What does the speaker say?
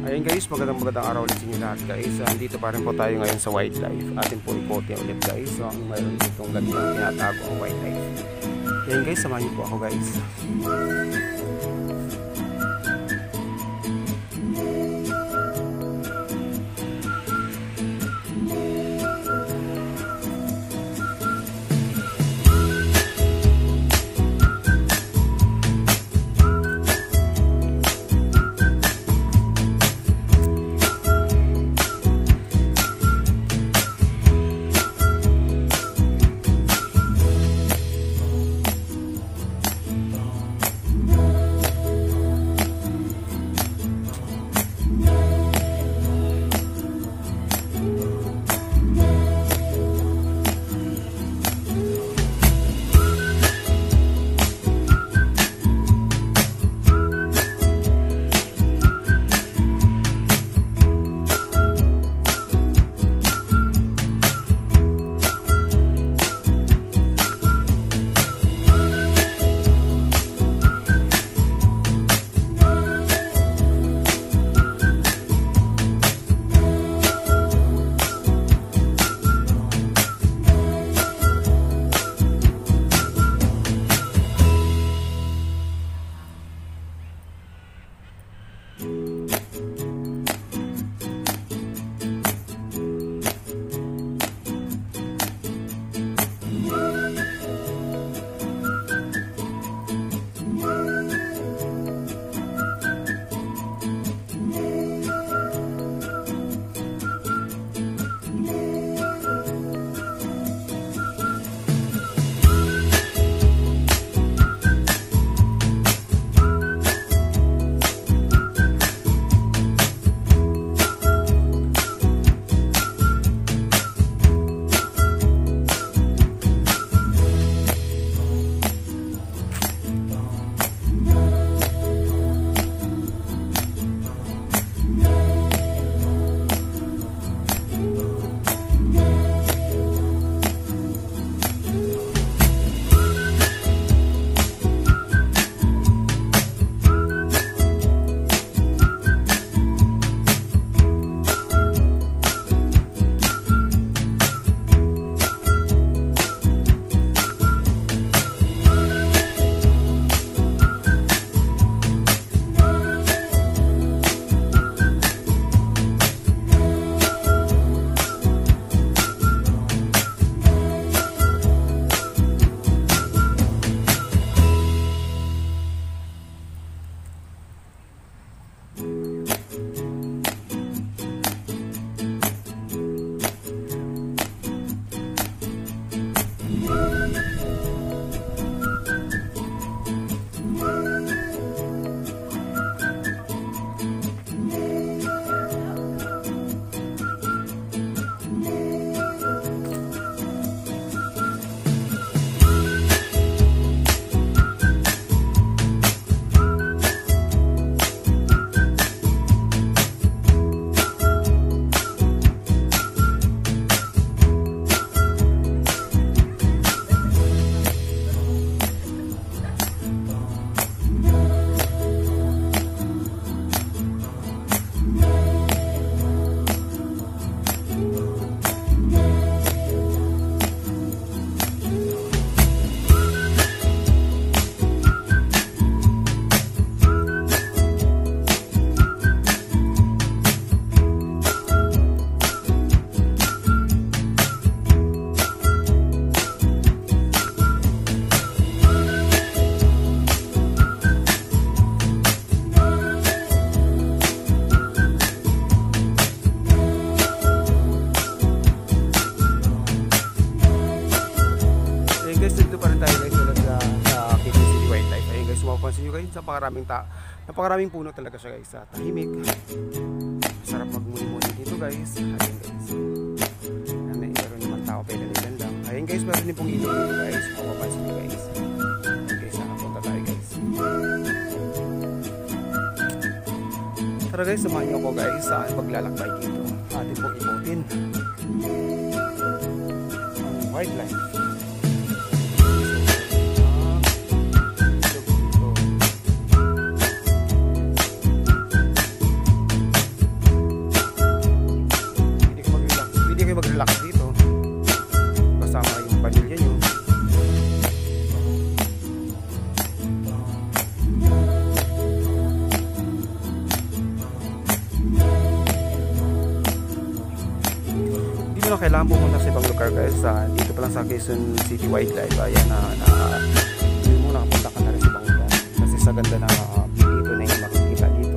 Ayun guys, magandang araw ulit sa inyo lahat guys. Dito pa rin po tayo ngayon sa wildlife. Atin po ikote ulit guys. So mayroon ditong gandang tinatago ang wildlife. Ayun guys, samahan niyo po ako guys. Napakaraming puno talaga siya guys. Tahimik. Sarap magmuni-muni dito guys. Ayun guys. Meron naman tao pwede nilan lang. Ayun guys, meron din pong ilog dito guys. Mapapansin nyo guys. Okay, saan punta tayo guys. Tara guys, samahan nyo ako guys sa paglalakbay dito. Atin pong ikutin ang wildlife. kailangan pumunta sa ibang lugar guys. Dito pa lang sa Quezon City Wildlife. Ayan hindi mo nakapunta ka na rin sa ibang lugar. Kasi sa ganda na dito na yung makikita dito.